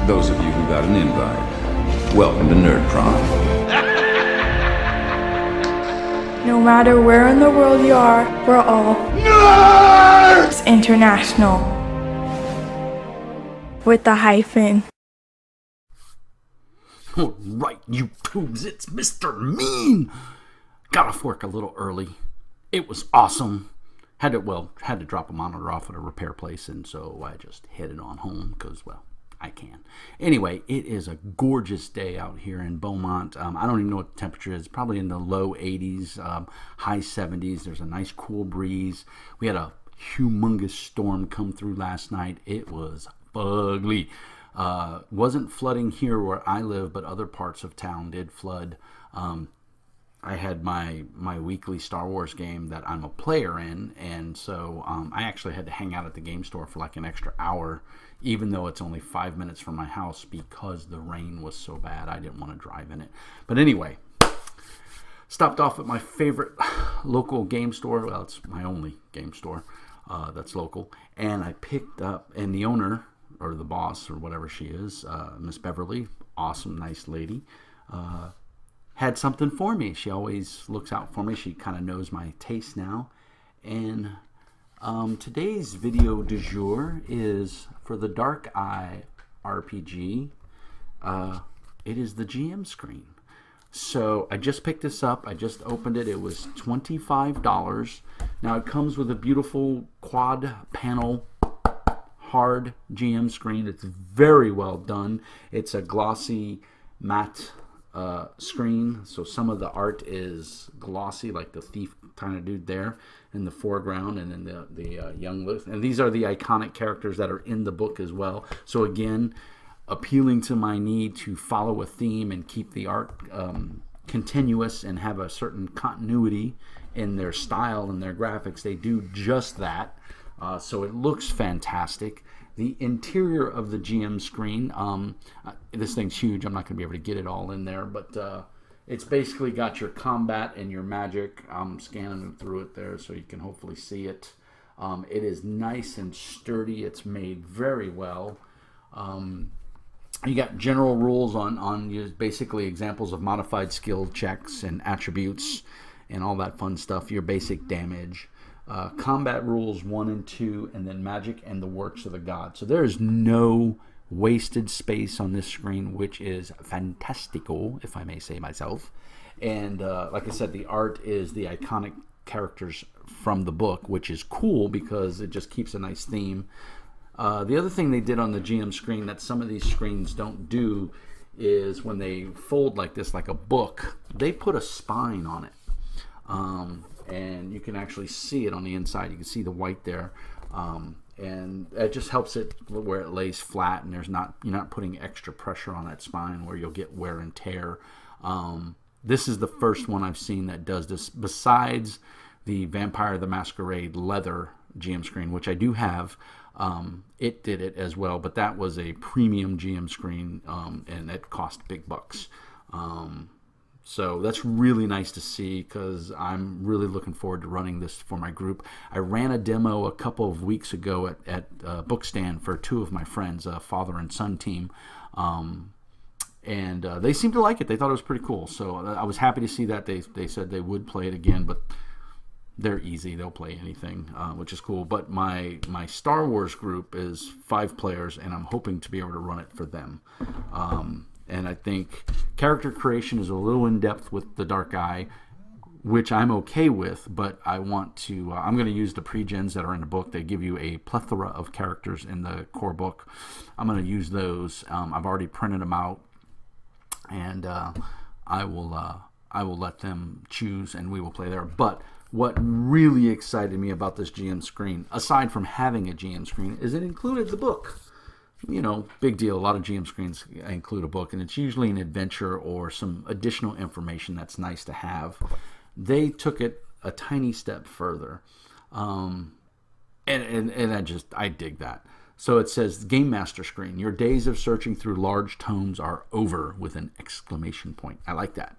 those of you who got an invite, welcome to Nerd Prom. No matter where in the world you are, we're all Nerds International. With the hyphen. All right, YouTubes, it's Mr. Mean. Got off work a little early. It was awesome. Had to drop a monitor off at a repair place, and so I just headed on home because, well, I can. Anyway, it is a gorgeous day out here in Beaumont. I don't even know what the temperature is. Probably in the low 80s, high 70s. There's a nice cool breeze. We had a humongous storm come through last night. It was ugly. Wasn't flooding here where I live, but other parts of town did flood. I had my weekly Star Wars game that I'm a player in, and so I actually had to hang out at the game store for like an extra hour, even though it's only 5 minutes from my house because the rain was so bad. I didn't want to drive in it. But anyway, stopped off at my favorite local game store. Well, it's my only game store that's local, and I picked up, and the owner, or the boss, or whatever she is, Miss Beverly, awesome, nice lady, had something for me. She always looks out for me. She kind of knows my taste now. And today's video du jour is for the Dark Eye RPG. It is the GM screen. So I just picked this up. I just opened it. It was $25. Now it comes with a beautiful quad panel hard GM screen. It's very well done. It's a glossy matte screen, so some of the art is glossy, like the thief kind of dude there in the foreground, and then the young Luth. And these are the iconic characters that are in the book as well. So again, appealing to my need to follow a theme and keep the art continuous and have a certain continuity in their style and their graphics. They do just that. So it looks fantastic. The interior of the GM screen, this thing's huge. I'm not going to be able to get it all in there, but it's basically got your combat and your magic. I'm scanning through it there so you can hopefully see it. It is nice and sturdy. It's made very well. You got general rules on basically examples of modified skill checks and attributes and all that fun stuff. Your basic damage. Combat rules 1 and 2, and then magic and the works of the gods. So there is no wasted space on this screen, which is fantastical, if I may say myself. And like I said, the art is the iconic characters from the book, which is cool because it just keeps a nice theme. The other thing they did on the GM screen that some of these screens don't do is when they fold like this, like a book, they put a spine on it. And you can actually see it on the inside. You can see the white there, and it just helps it where it lays flat, and you're not putting extra pressure on that spine where you'll get wear and tear. This is the first one I've seen that does this, besides the Vampire the Masquerade leather GM screen, which I do have. It did it as well, but that was a premium GM screen, and it cost big bucks. So that's really nice to see because I'm really looking forward to running this for my group. I ran a demo a couple of weeks ago at Bookstand for 2 of my friends, a father and son team. And they seemed to like it. They thought it was pretty cool. So I was happy to see that. They said they would play it again, but they're easy. They'll play anything, which is cool. But my Star Wars group is 5 players, and I'm hoping to be able to run it for them. And I think character creation is a little in-depth with the Dark Eye, which I'm okay with, but I want to... I'm going to use the pre-gens that are in the book. They give you a plethora of characters in the core book. I'm going to use those. I've already printed them out, and I will let them choose, and we will play there. But what really excited me about this GM screen, aside from having a GM screen, is it included the book. You know, big deal. A lot of GM screens include a book, and it's usually an adventure or some additional information that's nice to have. They took it a tiny step further, and I dig that. So it says, Game Master screen. Your days of searching through large tomes are over with an exclamation point. I like that.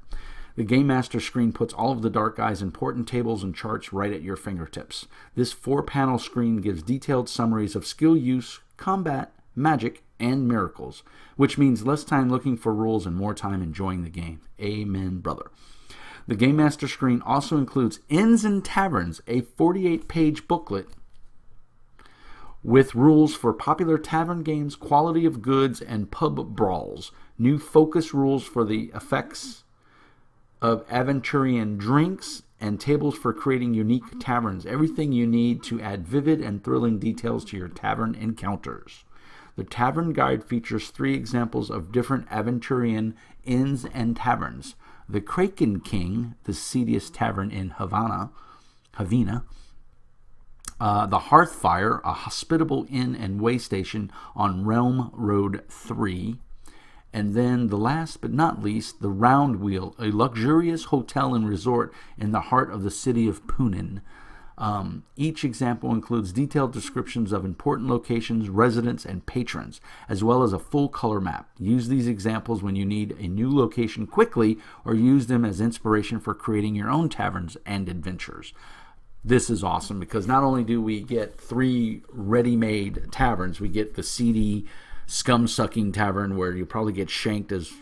The Game Master screen puts all of the Dark Eye's important tables and charts right at your fingertips. This 4-panel screen gives detailed summaries of skill use, combat, magic, and miracles, which means less time looking for rules and more time enjoying the game. Amen, brother. The Game Master screen also includes Inns and Taverns, a 48-page booklet with rules for popular tavern games, quality of goods, and pub brawls. New focus rules for the effects of Aventurian drinks, and tables for creating unique taverns. Everything you need to add vivid and thrilling details to your tavern encounters. The Tavern Guide features 3 examples of different Aventurian inns and taverns. The Kraken King, the seediest tavern in Havana. The Hearthfire, a hospitable inn and way station on Realm Road 3. And then the last but not least, the Round Wheel, a luxurious hotel and resort in the heart of the city of Punin. Each example includes detailed descriptions of important locations, residents, and patrons, as well as a full color map. Use these examples when you need a new location quickly, or use them as inspiration for creating your own taverns and adventures. This is awesome because not only do we get 3 ready-made taverns, we get the seedy, scum-sucking tavern where you probably get shanked as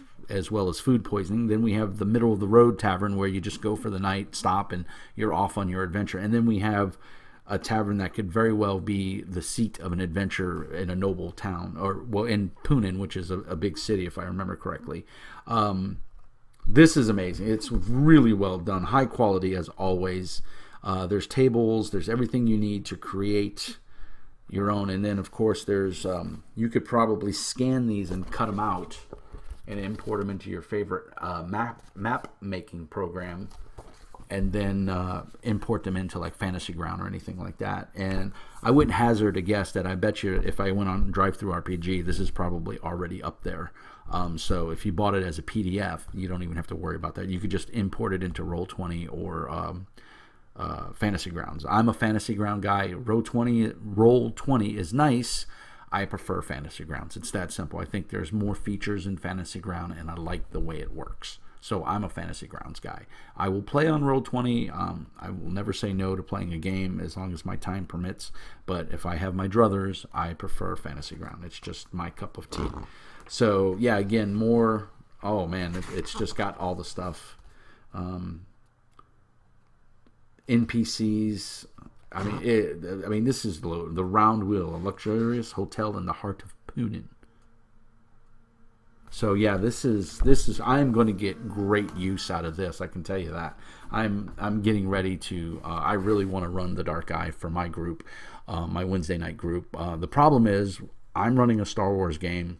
well as food poisoning. Then we have the middle-of-the-road tavern where you just go for the night, stop, and you're off on your adventure. And then we have a tavern that could very well be the seat of an adventure in a noble town, or well, in Punin, which is a big city, if I remember correctly. This is amazing. It's really well done. High quality, as always. There's tables. There's everything you need to create your own. And then, of course, there's you could probably scan these and cut them out and import them into your favorite map making program, and then import them into like Fantasy Ground or anything like that. And I wouldn't hazard a guess that I bet you if I went on DriveThruRPG, this is probably already up there. So if you bought it as a PDF, you don't even have to worry about that. You could just import it into Roll20 or Fantasy Grounds. I'm a Fantasy Ground guy. Roll20 is nice. I prefer Fantasy Grounds. It's that simple. I think there's more features in Fantasy Ground, and I like the way it works. So I'm a Fantasy Grounds guy. I will play on Roll20. I will never say no to playing a game as long as my time permits. But if I have my druthers, I prefer Fantasy Ground. It's just my cup of tea. So yeah, again, more. Oh man, it's just got all the stuff. NPCs. I mean, this is the Round Wheel, a luxurious hotel in the heart of Punin. So yeah, this is. I'm going to get great use out of this. I can tell you that. I'm getting ready to. I really want to run the Dark Eye for my group, my Wednesday night group. The problem is I'm running a Star Wars game.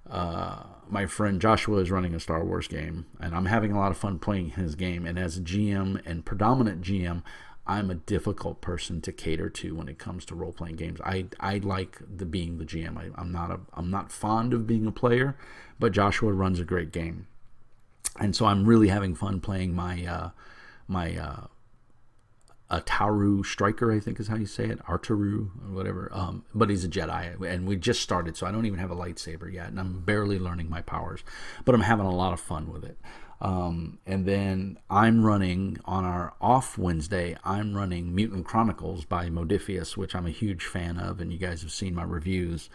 My friend Joshua is running a Star Wars game, and I'm having a lot of fun playing his game. And as a GM and predominant GM, I'm a difficult person to cater to when it comes to role-playing games. I like being the GM. I'm not fond of being a player, but Joshua runs a great game, and so I'm really having fun playing my Taru Striker, I think is how you say it, Arturu or whatever. But he's a Jedi, and we just started, so I don't even have a lightsaber yet, and I'm barely learning my powers, but I'm having a lot of fun with it. And then I'm running on our off Wednesday, I'm running Mutant Chronicles by Modiphius, which I'm a huge fan of, and you guys have seen my reviews.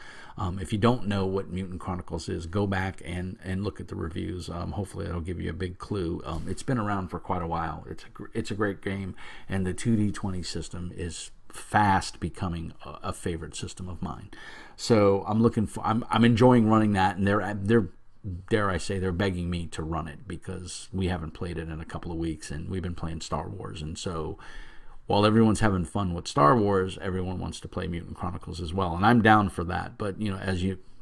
If you don't know what Mutant Chronicles is, go back and look at the reviews. Hopefully it'll give you a big clue. It's been around for quite a while. It's a great game, and the 2D20 system is fast becoming a favorite system of mine. So I'm enjoying running that, and they're dare I say, they're begging me to run it because we haven't played it in a couple of weeks, and we've been playing Star Wars. And so while everyone's having fun with Star Wars, everyone wants to play Mutant Chronicles as well. And I'm down for that. But,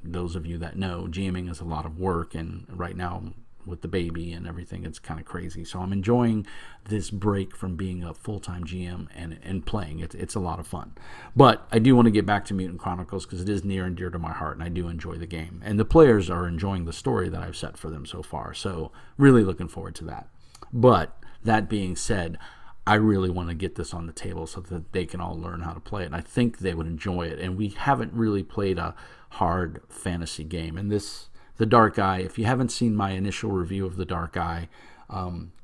those of you that know, GMing is a lot of work. And right now with the baby and everything, it's kind of crazy. So I'm enjoying this break from being a full-time GM and playing. It's a lot of fun. But I do want to get back to Mutant Chronicles because it is near and dear to my heart, and I do enjoy the game. And the players are enjoying the story that I've set for them so far. So really looking forward to that. But that being said, I really want to get this on the table so that they can all learn how to play it. And I think they would enjoy it. And we haven't really played a hard fantasy game. And The Dark Eye, if you haven't seen my initial review of The Dark Eye,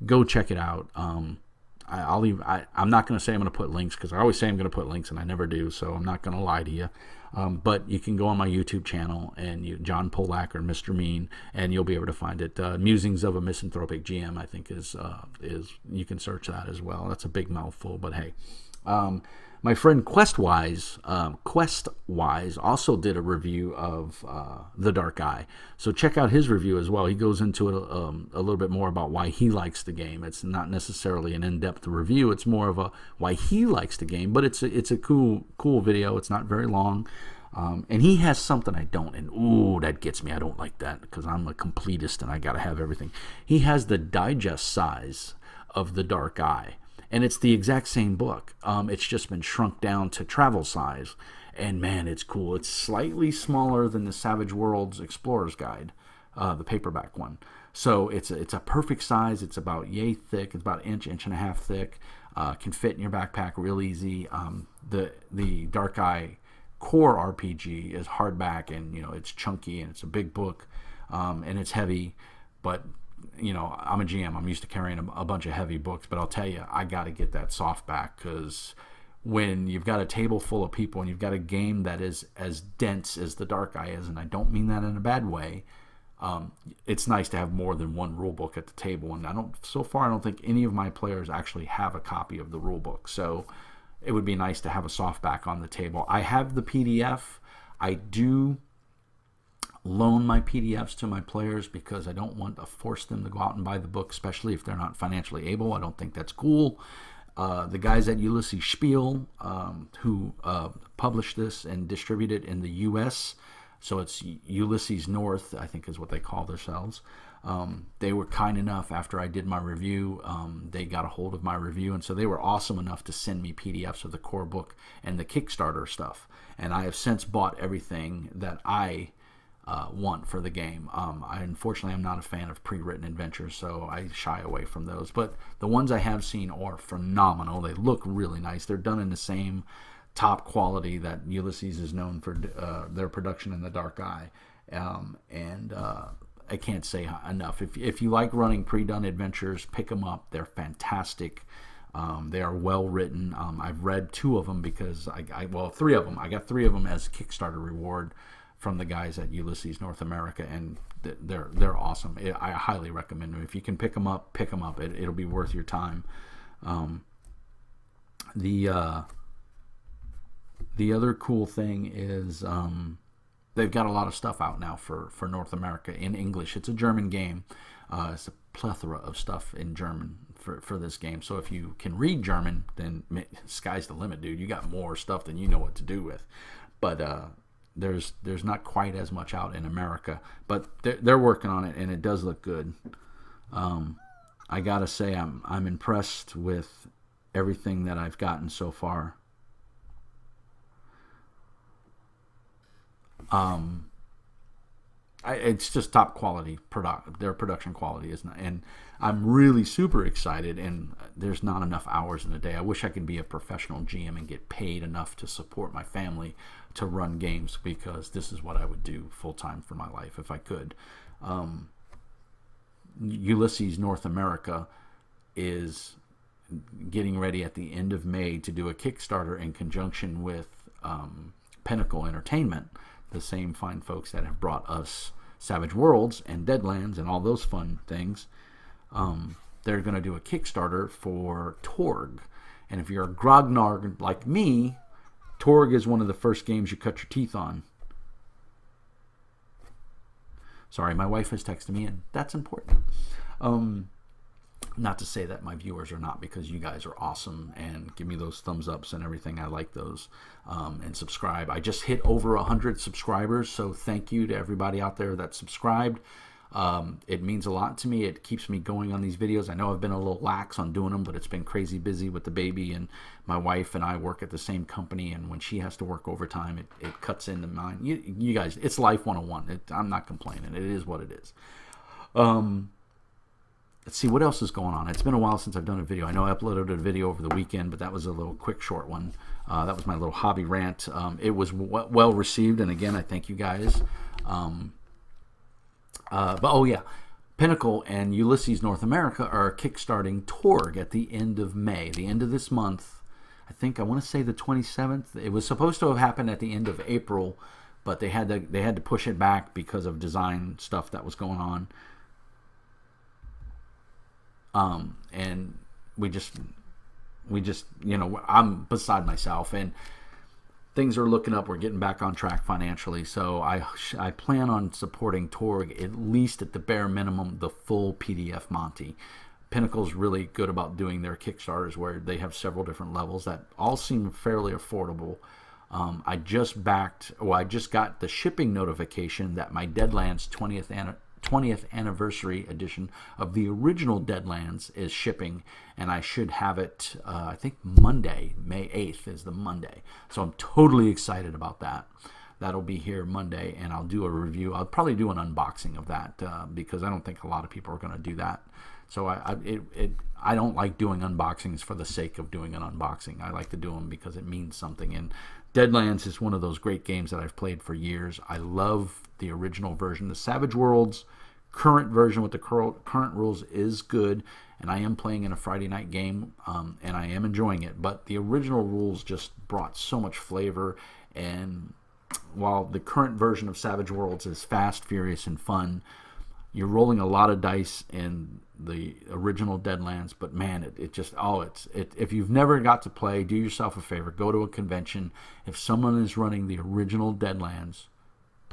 go check it out. I'm not going to say I'm going to put links because I always say I'm going to put links and I never do, so I'm not going to lie to you. But you can go on my YouTube channel and John Polak or Mr. Mean, and you'll be able to find it. Musings of a Misanthropic GM, I think is you can search that as well. That's a big mouthful, but hey. My friend Questwise also did a review of The Dark Eye. So check out his review as well. He goes into it a little bit more about why he likes the game. It's not necessarily an in-depth review. It's more of a why he likes the game. But it's a cool video. It's not very long. And he has something I don't. And ooh, that gets me. I don't like that because I'm a completist and I got to have everything. He has the digest size of The Dark Eye. And it's the exact same book. It's just been shrunk down to travel size. And man, it's cool. It's slightly smaller than the Savage Worlds Explorer's Guide, the paperback one. So it's a perfect size. It's about yay thick. It's about inch and a half thick. Can fit in your backpack real easy. The Dark Eye core RPG is hardback, and it's chunky, and it's a big book, and it's heavy, but I'm a GM. I'm used to carrying a bunch of heavy books, but I'll tell you, I got to get that softback, because when you've got a table full of people and you've got a game that is as dense as The Dark Eye is, and I don't mean that in a bad way, it's nice to have more than one rule book at the table. And so far, I don't think any of my players actually have a copy of the rule book. So it would be nice to have a softback on the table. I have the PDF. I do loan my PDFs to my players because I don't want to force them to go out and buy the book, especially if they're not financially able. I don't think that's cool. The guys at Ulysses Spiel, who published this and distribute it in the U.S., so it's Ulysses North, I think is what they call themselves. They were kind enough, after I did my review, they got a hold of my review, and so they were awesome enough to send me PDFs of the core book and the Kickstarter stuff. And I have since bought everything that I want for the game. Unfortunately, I'm not a fan of pre-written adventures, so I shy away from those. But the ones I have seen are phenomenal. They look really nice. They're done in the same top quality that Ulysses is known for their production in The Dark Eye. I can't say enough. If you like running pre-done adventures, pick them up. They're fantastic. They are well written. I've read 2 of them because 3 of them. I got 3 of them as Kickstarter reward from the guys at Ulysses North America, and they're awesome. I highly recommend them. If you can pick them up, pick them up. It'll be worth your time. The other cool thing is they've got a lot of stuff out now for North America in English. It's a German game. It's a plethora of stuff in German for this game. So if you can read German, then sky's the limit, dude. You got more stuff than you know what to do with. But there's not quite as much out in America. But they're working on it, and it does look good. I gotta say, I'm impressed with everything that I've gotten so far. It's just top quality their production quality is not, and I'm really super excited, and there's not enough hours in a day. I wish I could be a professional GM and get paid enough to support my family to run games, because this is what I would do full time for my life if I could. Ulysses North America is getting ready at the end of May to do a Kickstarter in conjunction with Pinnacle Entertainment, the same fine folks that have brought us Savage Worlds and Deadlands and all those fun things. They're going to do a Kickstarter for Torg. And if you're a grognard like me, Torg is one of the first games you cut your teeth on. Sorry, my wife has texted me, and that's important. Not to say that my viewers are not, because you guys are awesome and give me those thumbs ups and everything. I like those. And subscribe. I just hit over 100 subscribers, so thank you to everybody out there that subscribed. It means a lot to me. It keeps me going on these videos. I know I've been a little lax on doing them, but it's been crazy busy with the baby, and my wife and I work at the same company, and when she has to work overtime, it cuts into mine. You guys, it's life 101. I'm not complaining. It is what it is. Let's see what else is going on. It's been a while since I've done a video. I know I uploaded a video over the weekend, but that was a little quick, short one. That was my little hobby rant. It was well received, and again, I thank you guys. But oh yeah, Pinnacle and Ulysses North America are kickstarting Torg at the end of May, the end of this month. I want to say the 27th. It was supposed to have happened at the end of April, but they had to push it back because of design stuff that was going on. And we just, I'm beside myself, and things are looking up. We're getting back on track financially, so I plan on supporting Torg at least at the bare minimum, the full PDF Monty. Pinnacle's really good about doing their Kickstarters where they have several different levels that all seem fairly affordable. I just got the shipping notification that my Deadlands 20th anniversary edition of the original Deadlands is shipping, and I should have it, I think Monday, May 8th is the Monday. So I'm totally excited about that. That'll be here Monday, and I'll do a review. I'll probably do an unboxing of that because I don't think a lot of people are going to do that. So I don't like doing unboxings for the sake of doing an unboxing. I like to do them because it means something. And Deadlands is one of those great games that I've played for years. I love the original version. The Savage Worlds current version with the current rules is good, and I am playing in a Friday night game, and I am enjoying it. But the original rules just brought so much flavor, and while the current version of Savage Worlds is fast, furious, and fun, you're rolling a lot of dice in the original Deadlands, but man, if you've never got to play, do yourself a favor, go to a convention. If someone is running the original Deadlands,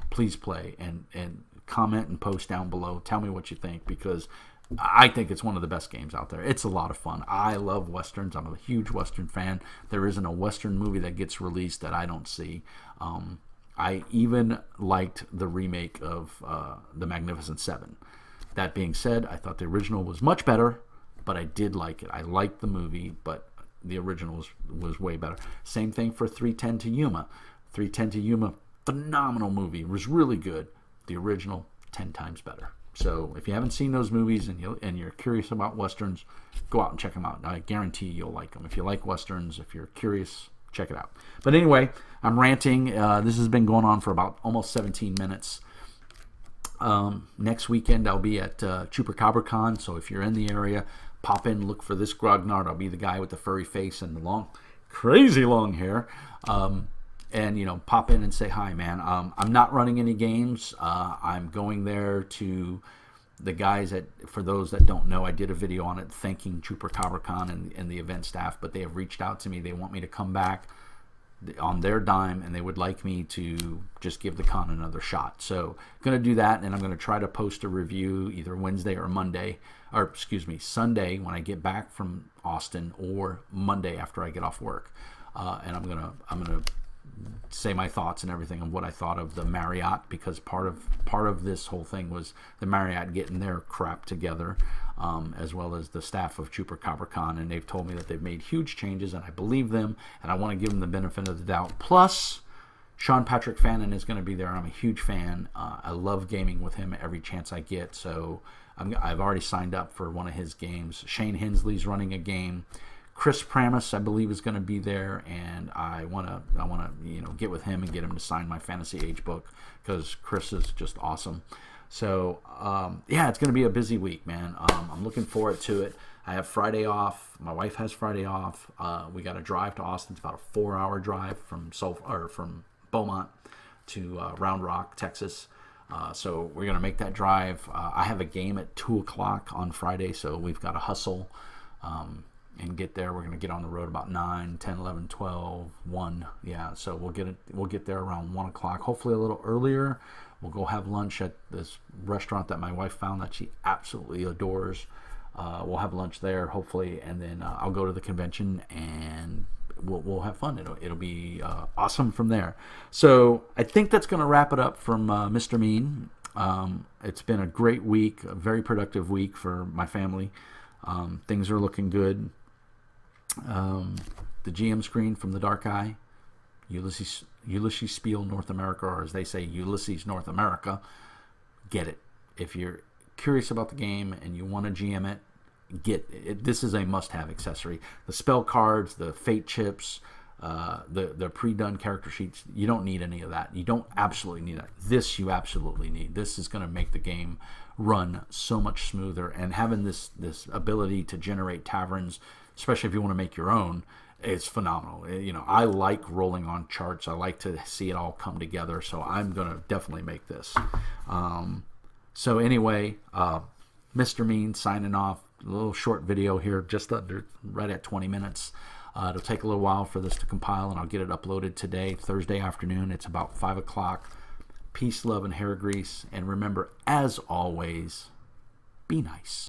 please play and comment and post down below. Tell me what you think, because I think it's one of the best games out there. It's a lot of fun. I love Westerns. I'm a huge Western fan. There isn't a Western movie that gets released that I don't see. I even liked the remake of The Magnificent Seven. That being said, I thought the original was much better, but I did like it. I liked the movie, but the original was way better. Same thing for 3:10 to Yuma. 3:10 to Yuma, phenomenal movie. It was really good. The original, 10 times better. So if you haven't seen those movies and you're curious about Westerns, go out and check them out. I guarantee you'll like them. If you like Westerns, if you're curious, check it out. But anyway, I'm ranting. This has been going on for about almost 17 minutes. Next weekend I'll be at ChupacabraCon, so if you're in the area, pop in, look for this grognard. I'll be the guy with the furry face and the crazy long hair. And pop in and say hi, man. I'm not running any games. I'm going there to the guys for those that don't know, I did a video on it thanking ChupacabraCon and the event staff, but they have reached out to me. They want me to come back on their dime, and they would like me to just give the con another shot. So I'm going to do that, and I'm going to try to post a review either Wednesday or Sunday when I get back from Austin, or Monday after I get off work. And I'm gonna say my thoughts and everything of what I thought of the Marriott, because part of this whole thing was the Marriott getting their crap together, as well as the staff of ChupacabraCon, and they've told me that they've made huge changes, and I believe them, and I want to give them the benefit of the doubt. Plus, Sean Patrick Fannin is going to be there. I'm a huge fan. I love gaming with him every chance I get, so I've already signed up for one of his games. Shane Hensley's running a game. Chris Pramis, I believe, is going to be there, and I want to get with him and get him to sign my Fantasy Age book, because Chris is just awesome. So it's going to be a busy week, man. I'm looking forward to it. I have Friday off. My wife has Friday off. We got to drive to Austin. It's about a 4-hour drive from Beaumont to Round Rock, Texas. So we're going to make that drive. I have a game at 2 o'clock on Friday, so we've got to hustle and get there. We're going to get on the road about 9, 10, 11, 12, 1. Yeah, so we'll get there around 1 o'clock, hopefully a little earlier. We'll go have lunch at this restaurant that my wife found that she absolutely adores. We'll have lunch there, hopefully, and then I'll go to the convention, and we'll have fun. It'll be awesome from there. So I think that's going to wrap it up from Mr. Mean. It's been a great week, a very productive week for my family. Things are looking good. The GM screen from the Dark Eye, Ulysses Spiel North America, or as they say, Ulysses North America. Get it. If you're curious about the game and you want to GM it, get it. This is a must-have accessory. The spell cards, the fate chips, the pre-done character sheets, you don't need any of that. You don't absolutely need that. This you absolutely need. This is going to make the game run so much smoother, and having this ability to generate taverns, especially if you want to make your own, It's phenomenal. You know, I like rolling on charts. I like to see it all come together. So I'm going to definitely make this. So anyway, Mr. Mean signing off. A little short video here, just right at 20 minutes. It'll take a little while for this to compile, and I'll get it uploaded today, Thursday afternoon. It's about 5 o'clock. Peace, love, and hair grease. And remember, as always, be nice.